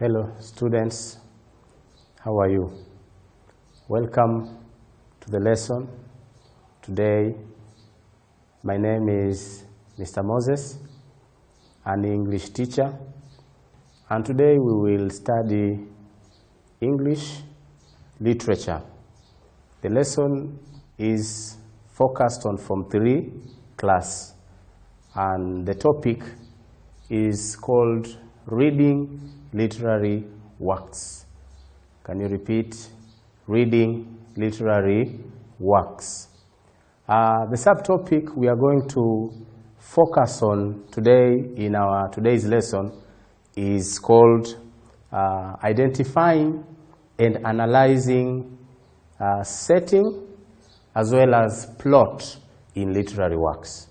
Hello students, how are you? Welcome to the lesson. Today my name is Mr. Moses, an English teacher, and today we will study English literature. The lesson is focused on Form 3 class, and the topic is called Reading Literary Works. Can you repeat? Reading literary works. The subtopic we are going to focus on today in our today's lesson is called identifying and analyzing setting as well as plot in literary works.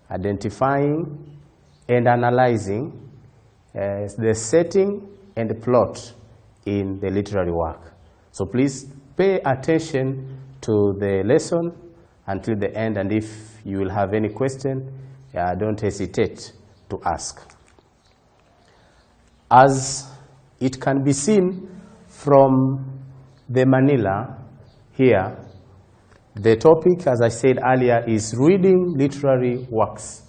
Identifying and analyzing the setting and the plot in the literary work. So please pay attention to the lesson until the end, and if you will have any question, don't hesitate to ask. As it can be seen from the Manila here, the topic, as I said earlier, is reading literary works.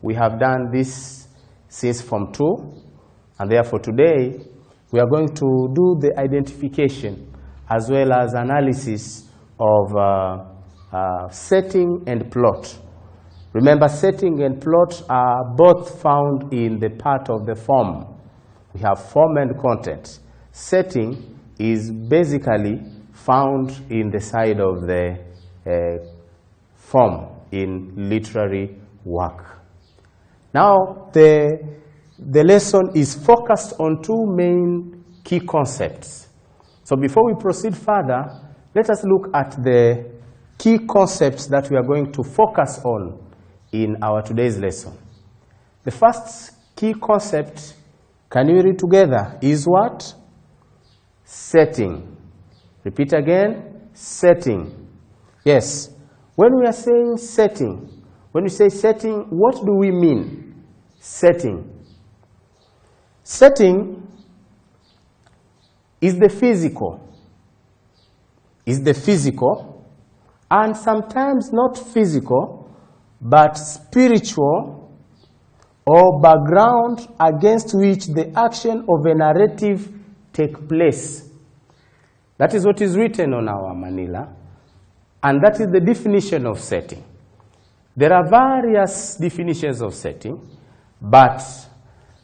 We have done this since Form 2. And therefore today we are going to do the identification as well as analysis of setting and plot. Remember, setting and plot are both found in the part of the form. We have form and content. Setting is basically found in the side of the form in literary work. Now the lesson is focused on two main key concepts. So before we proceed further, let us look at the key concepts that we are going to focus on in our today's lesson. The first key concept, can you read together, is what? Setting. Repeat again, setting. Yes, when we are saying setting, when we say setting, what do we mean? Setting. Setting is the physical, and sometimes not physical, but spiritual or background against which the action of a narrative takes place. That is what is written on our Manila, and that is the definition of setting. There are various definitions of setting, but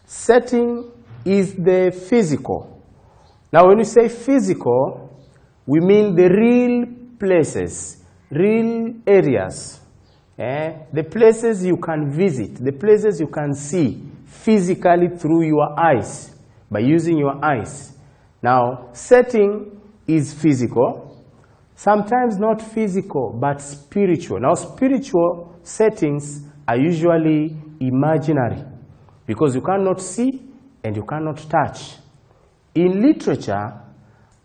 setting is the physical. Now when we say physical, we mean the real places, real areas, the places you can visit, the places you can see physically through your eyes, by using your eyes. Now setting is physical, sometimes not physical but spiritual. Now spiritual settings are usually imaginary, because you cannot see and you cannot touch. In literature,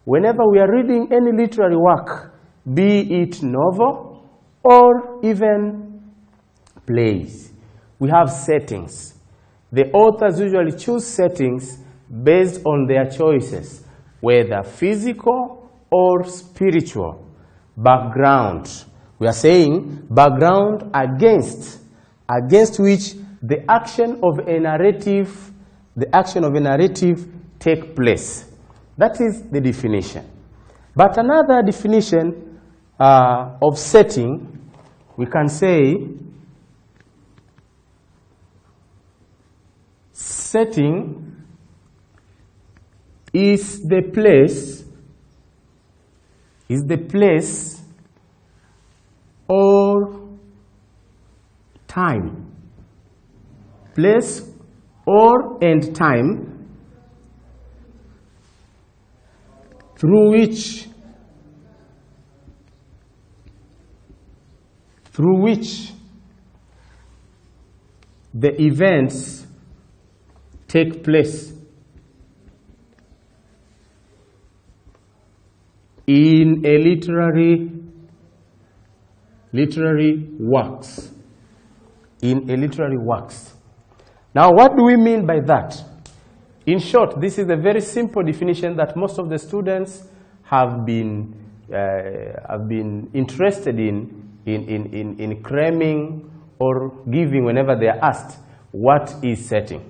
whenever we are reading any literary work, be it novel or even plays, we have settings. The authors usually choose settings based on their choices, whether physical or spiritual. Background. We are saying background against which the action of a narrative take place. That is the definition. But another definition of setting, we can say setting is the place or time. Place or and time through which the events take place in a literary works. In a literary works. Now, what do we mean by that? In short, this is a very simple definition that most of the students have been interested in cramming or giving whenever they are asked what is setting.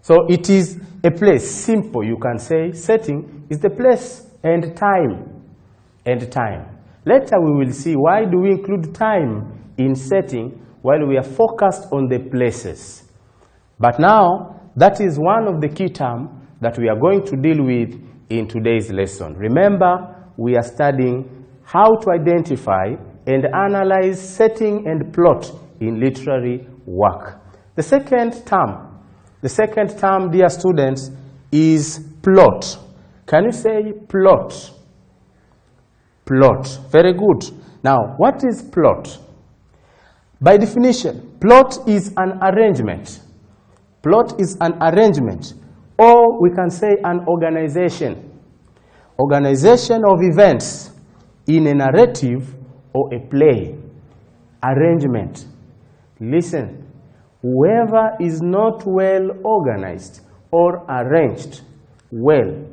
So it is a place, simple, you can say setting is the place and time. And time. Later we will see why do we include time in setting while we are focused on the places. But now, that is one of the key terms that we are going to deal with in today's lesson. Remember, we are studying how to identify and analyze setting and plot in literary work. The second term, dear students, is plot. Can you say plot? Plot. Very good. Now, what is plot? By definition, plot is an arrangement. Plot is an arrangement, or we can say an organization. Organization of events in a narrative or a play. Arrangement. Listen, whoever is not well organized or arranged well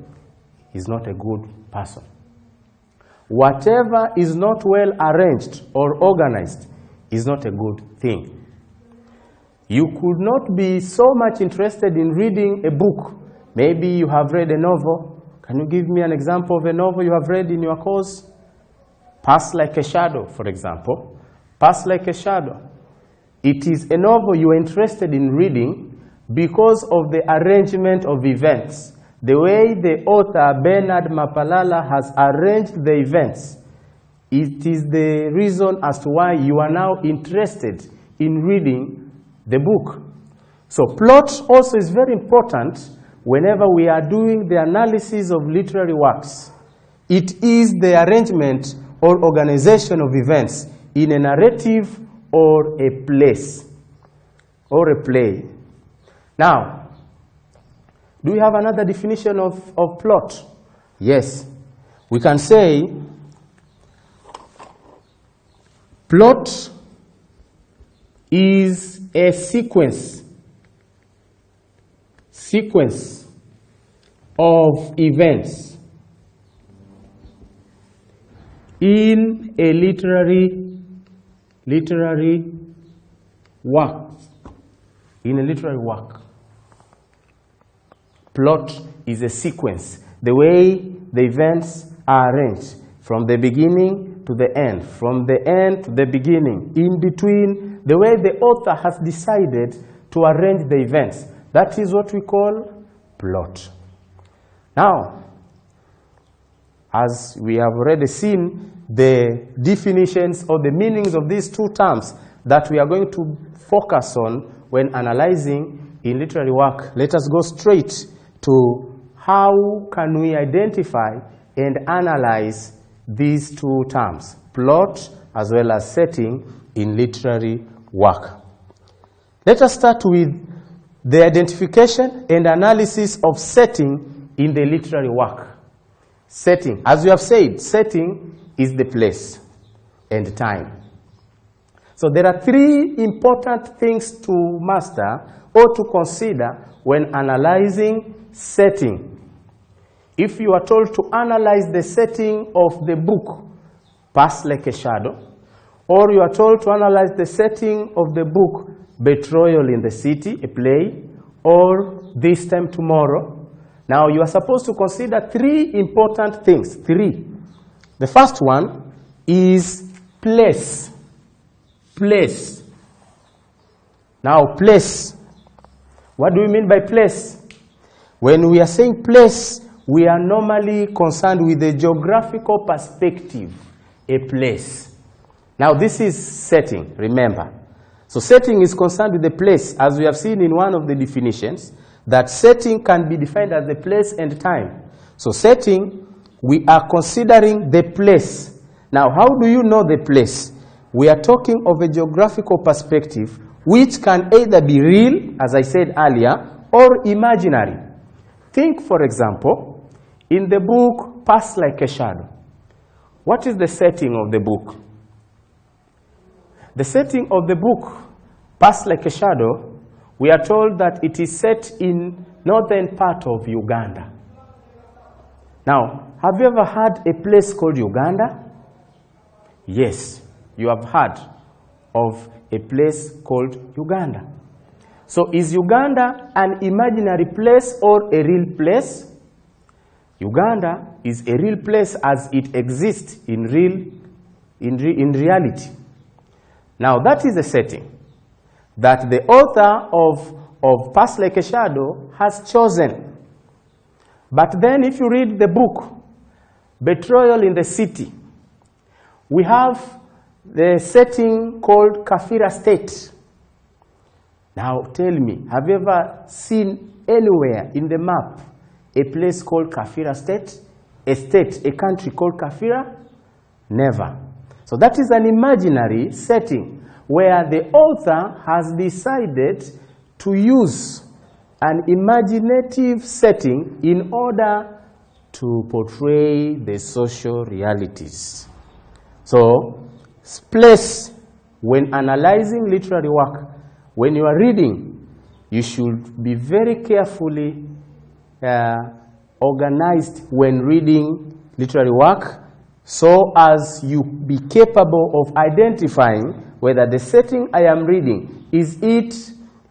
is not a good person. Whatever is not well arranged or organized is not a good thing. You could not be so much interested in reading a book. Maybe you have read a novel. Can you give me an example of a novel you have read in your course? Pass Like a Shadow, for example. Pass Like a Shadow. It is a novel you are interested in reading because of the arrangement of events. The way the author, Bernard Mapalala, has arranged the events. It is the reason as to why you are now interested in reading the book. So plot also is very important whenever we are doing the analysis of literary works. It is the arrangement or organization of events in a narrative or a place or a play. Now, do we have another definition of plot? Yes. We can say plot is a sequence of events in a literary work. In a literary work. Plot is a sequence. The way the events are arranged from the beginning to the end, from the end to the beginning, in between, the way the author has decided to arrange the events. That is what we call plot. Now, as we have already seen the definitions or the meanings of these two terms that we are going to focus on when analyzing in literary work, let us go straight to how can we identify and analyze these two terms, plot as well as setting in literary work. Let us start with the identification and analysis of setting in the literary work. Setting, as we have said, setting is the place and time. So there are three important things to master or to consider when analyzing setting. If you are told to analyze the setting of the book, Pass Like a Shadow, or you are told to analyze the setting of the book, Betrayal in the City, a play, or This Time Tomorrow, now you are supposed to consider three important things. Three. The first one is place. Place. Now, place. What do we mean by place? When we are saying place, we are normally concerned with the geographical perspective, a place. Now, this is setting, remember. So, setting is concerned with the place, as we have seen in one of the definitions, that setting can be defined as the place and time. So, setting, we are considering the place. Now, how do you know the place? We are talking of a geographical perspective, which can either be real, as I said earlier, or imaginary. Think, for example, in the book, Pass Like a Shadow. What is the setting of the book? The setting of the book, Pass Like a Shadow, we are told that it is set in northern part of Uganda. Now, have you ever heard a place called Uganda? Yes, you have heard of a place called Uganda. So is Uganda an imaginary place or a real place? Uganda is a real place as it exists in reality. Now that is a setting that the author of Pass Like a Shadow has chosen. But then if you read the book, Betrayal in the City, we have the setting called Kafira State. Now tell me, have you ever seen anywhere in the map a place called Kafira State? A country called Kafira? Never. So that is an imaginary setting where the author has decided to use an imaginative setting in order to portray the social realities. So, place, when analyzing literary work, when you are reading, you should be very carefully organized when reading literary work, so as you be capable of identifying whether the setting I am reading, is it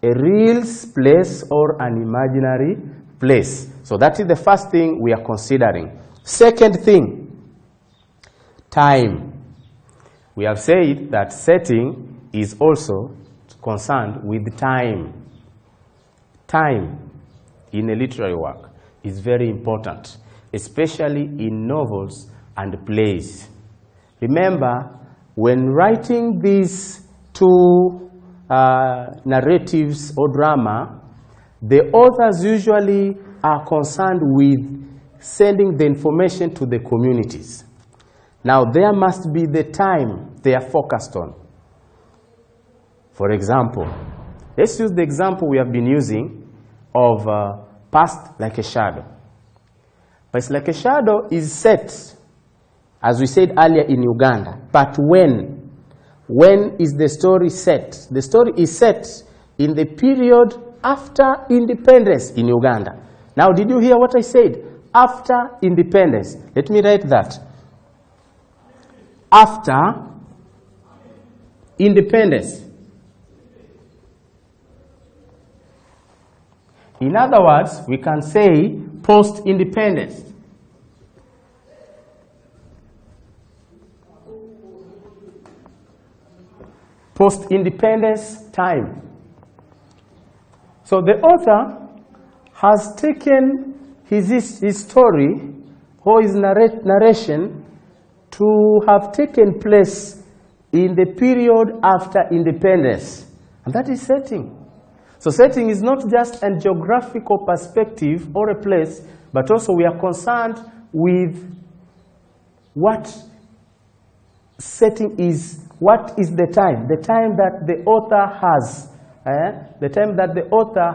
a real place or an imaginary place. So that is the first thing we are considering. Second thing, time. We have said that setting is also concerned with time. Time in a literary work is very important, especially in novels and plays. Remember, when writing these two narratives or drama, the authors usually are concerned with sending the information to the communities. Now, there must be the time they are focused on. For example, let's use the example we have been using of Pass Like a Shadow. Pass Like a Shadow is set, as we said earlier, in Uganda. But when? When is the story set? The story is set in the period after independence in Uganda. Now, did you hear what I said? After independence. Let me write that. After independence. In other words, we can say post-independence. Post-independence time. So the author has taken his story or his narration to have taken place in the period after independence. And that is setting. So setting is not just a geographical perspective or a place, but also we are concerned with what setting is, what is the time that the author has, the time that the author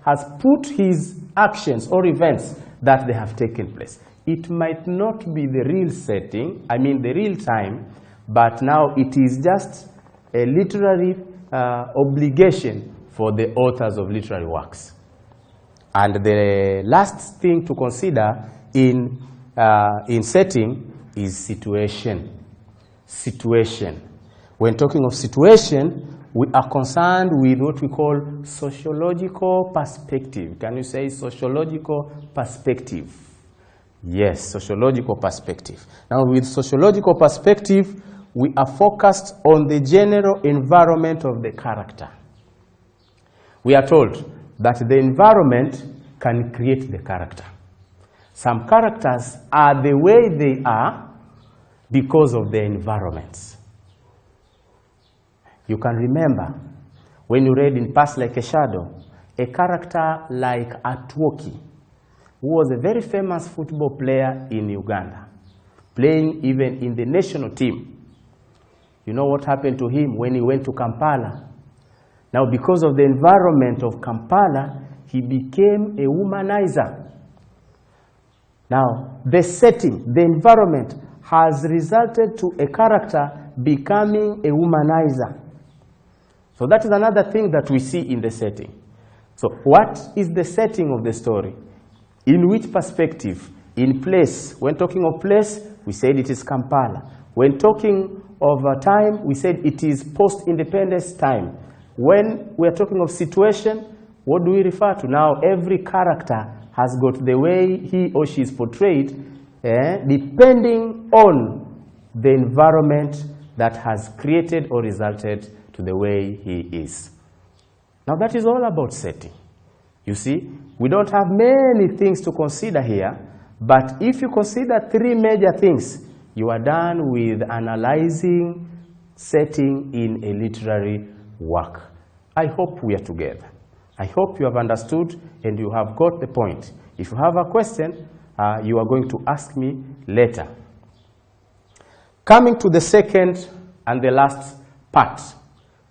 has put his actions or events that they have taken place. It might not be the real setting, the real time, but now it is just a literary obligation for the authors of literary works. And the last thing to consider in setting is situation. Situation. When talking of situation, we are concerned with what we call sociological perspective. Can you say sociological perspective? Yes, sociological perspective. Now, with sociological perspective, we are focused on the general environment of the character. We are told that the environment can create the character. Some characters are the way they are because of their environments. You can remember when you read in Pass Like a Shadow, a character like Atwoki, who was a very famous football player in Uganda, playing even in the national team. You know what happened to him when he went to Kampala? Now, because of the environment of Kampala, he became a womanizer. Now, the setting, the environment has resulted to a character becoming a womanizer. So that is another thing that we see in the setting. So what is the setting of the story? In which perspective? In place. When talking of place, we said it is Kampala. When talking of time, we said it is post-independence time. When we are talking of situation, what do we refer to? Now every character has got the way he or she is portrayed, depending on the environment that has created or resulted to the way he is. Now that is all about setting. You see, we don't have many things to consider here, but if you consider three major things, you are done with analyzing setting in a literary work. I hope we are together. I hope you have understood and you have got the point. If you have a question, you are going to ask me later. Coming to the second and the last part,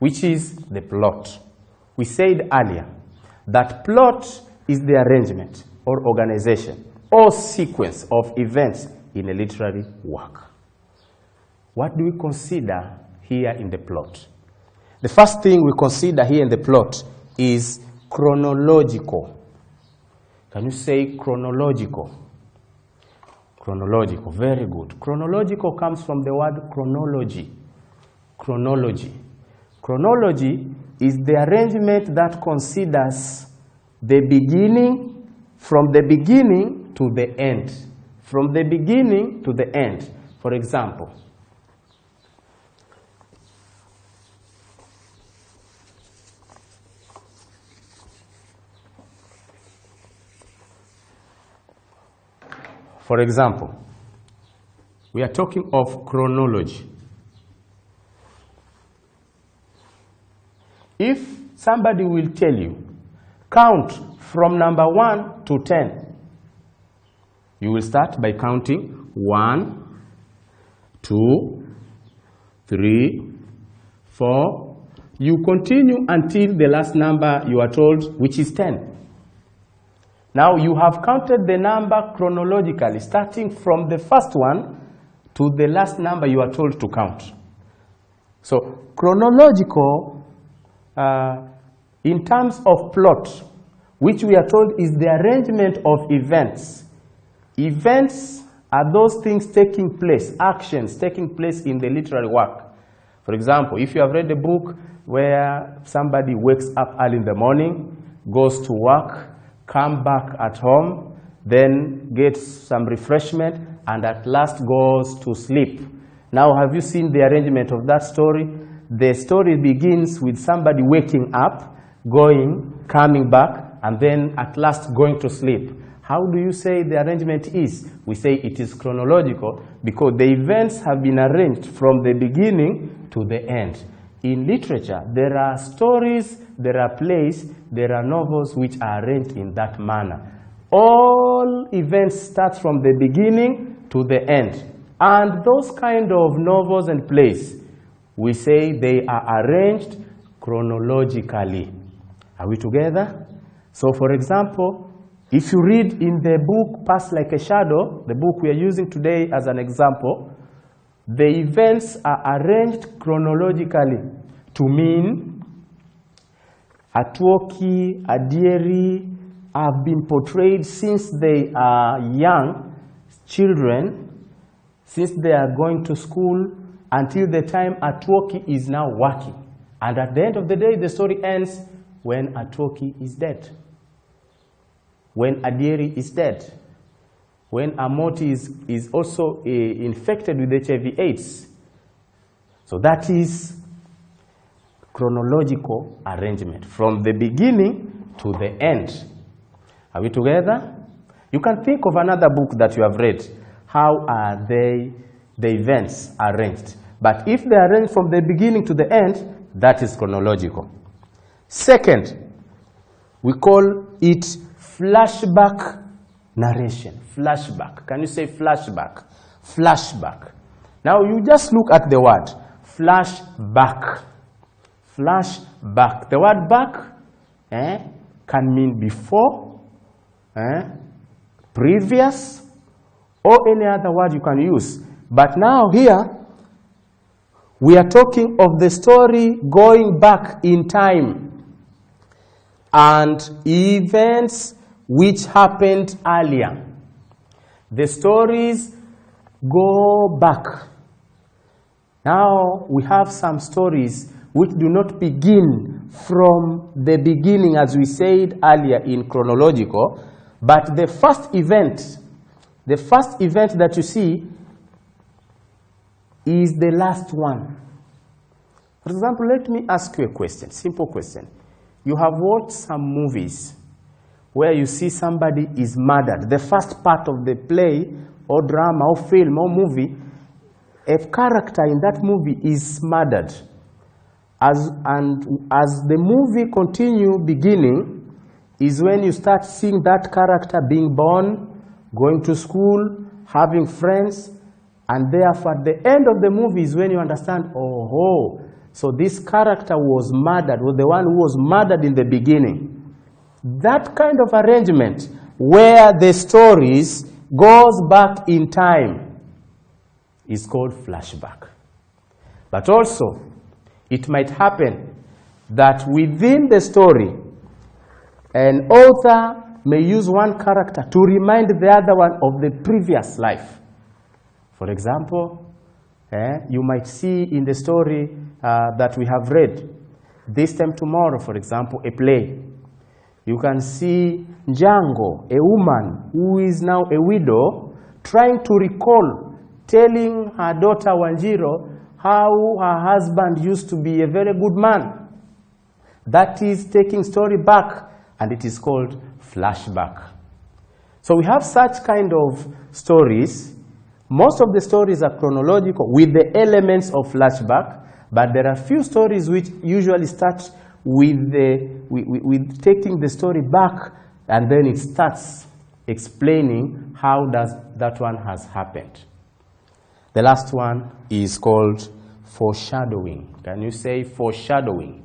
which is the plot. We said earlier that plot is the arrangement or organization or sequence of events in a literary work. What do we consider here in the plot? The first thing we consider here in the plot is chronological. Can you say chronological? Chronological, very good. Chronological comes from the word chronology. Chronology. Chronology is the arrangement that considers the beginning, from the beginning to the end. From the beginning to the end. For example, we are talking of chronology. If somebody will tell you, count from number 1 to 10, you will start by counting 1, 2, 3, 4. You continue until the last number you are told, which is 10. Now you have counted the number chronologically, starting from the first one to the last number you are told to count. So chronological, in terms of plot, which we are told is the arrangement of events. Events are those things taking place, actions taking place in the literary work. For example, if you have read a book where somebody wakes up early in the morning, goes to work, come back at home, then gets some refreshment, and at last goes to sleep. Now, have you seen the arrangement of that story? The story begins with somebody waking up, going, coming back, and then at last going to sleep. How do you say the arrangement is? We say it is chronological because the events have been arranged from the beginning to the end. In literature, there are stories, there are plays, there are novels which are arranged in that manner. All events start from the beginning to the end. And those kind of novels and plays, we say they are arranged chronologically. Are we together? So for example, if you read in the book Pass Like a Shadow, the book we are using today as an example, the events are arranged chronologically to mean Atuoki, Adieri have been portrayed since they are young children, since they are going to school, until the time Atuoki is now working. And at the end of the day, the story ends when Atuoki is dead, when Adieri is dead, when Amoti is also infected with HIV/AIDS. So that is chronological arrangement from the beginning to the end. Are we together? You can think of another book that you have read. How are the events arranged? But if they are arranged from the beginning to the end, that is chronological. Second, we call it flashback narration. Flashback. Can you say flashback? Flashback. Now you just look at the word flashback. Flashback. The word back can mean before, previous, or any other word you can use. But now here, we are talking of the story going back in time. and events which happened earlier. The stories go back. Now we have some stories which do not begin from the beginning, as we said earlier in chronological, but the first event that you see is the last one. For example, let me ask you a question, simple question. You have watched some movies where you see somebody is murdered. The first part of the play or drama or film or movie, a character in that movie is murdered. As the movie continue beginning is when you start seeing that character being born, going to school, having friends, and therefore at the end of the movie is when you understand, oh, so this character was murdered, was the one who was murdered in the beginning. That kind of arrangement where the stories goes back in time is called flashback. But also, it might happen that within the story, an author may use one character to remind the other one of the previous life. For example, you might see in the story that we have read, This Time Tomorrow, for example, a play. You can see Njango, a woman who is now a widow, trying to recall, telling her daughter Wanjiro how her husband used to be a very good man. That is taking story back, and it is called flashback. So we have such kind of stories. Most of the stories are chronological with the elements of flashback, but there are few stories which usually start with taking the story back, and then it starts explaining how does that one has happened. The last one is called foreshadowing. Can you say foreshadowing?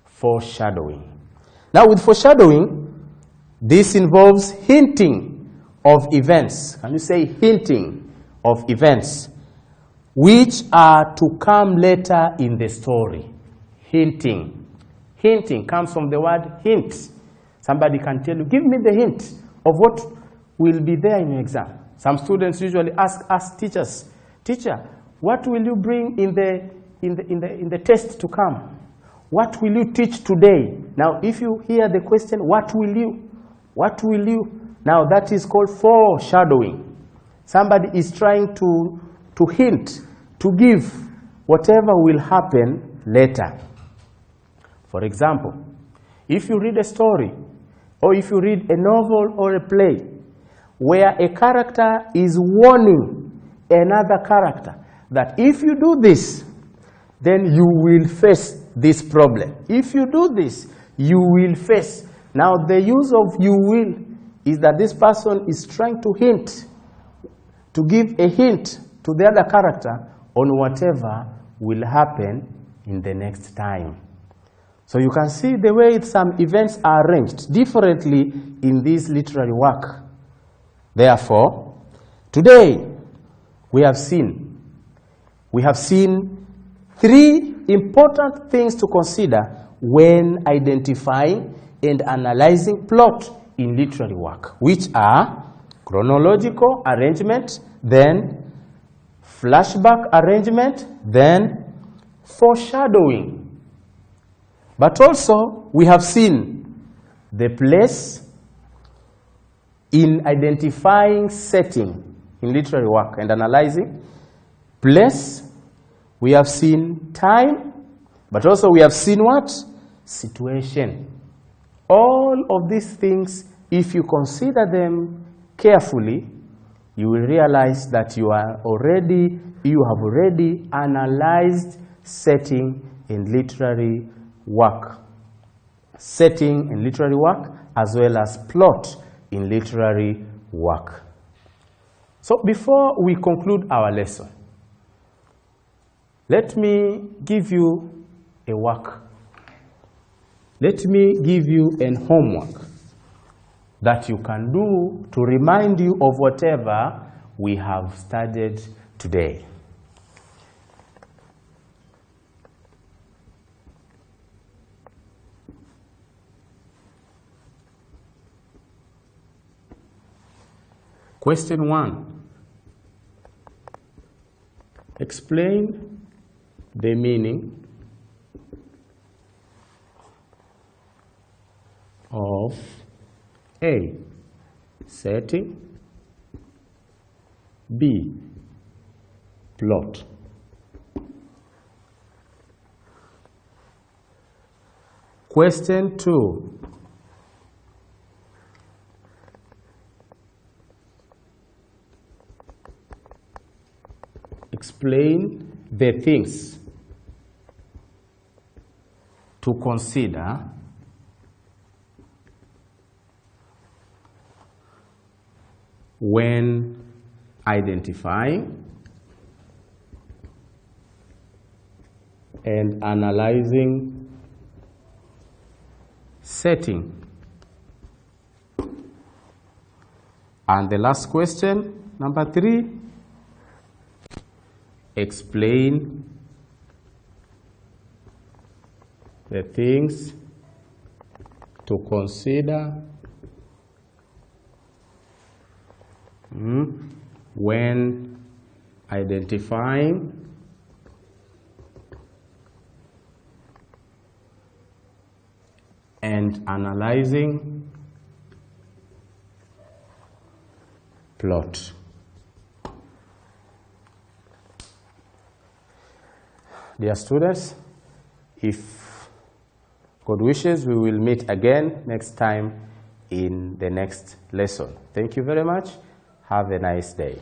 Foreshadowing. Now with foreshadowing, this involves hinting of events. Can you say hinting of events which are to come later in the story? Hinting. Hinting comes from the word hint. Somebody can tell you, give me the hint of what will be there in your exam. Some students usually ask teachers, teacher, what will you bring in the test to come? What will you teach today? Now, if you hear the question, what will you? What will you? Now, that is called foreshadowing. Somebody is trying to hint, to give whatever will happen later. For example, if you read a story, or if you read a novel or a play, where a character is warning another character that if you do this, then you will face this problem. If you do this, you will face. Now, the use of you will is that this person is trying to hint, to give a hint to the other character on whatever will happen in the next time. So you can see the way some events are arranged differently in this literary work. Therefore, today we have seen three important things to consider when identifying and analyzing plot in literary work, which are chronological arrangement, then flashback arrangement, then foreshadowing. But also, we have seen the place in identifying setting in literary work and analyzing. Place, we have seen time, but also we have seen what? Situation. All of these things, if you consider them carefully, you will realize that you have already analyzed setting in literary work. Setting in literary work as well as plot in literary work. So before we conclude our lesson, let me give you a work. Let me give you an homework that you can do to remind you of whatever we have studied today. Question 1. Explain the meaning of A. Setting, B. Plot. Question 2. Explain the things to consider when identifying and analyzing setting. And the last question, number 3, explain the things to consider when identifying and analyzing plot. Dear students, if God wishes, we will meet again next time in the next lesson. Thank you very much. Have a nice day.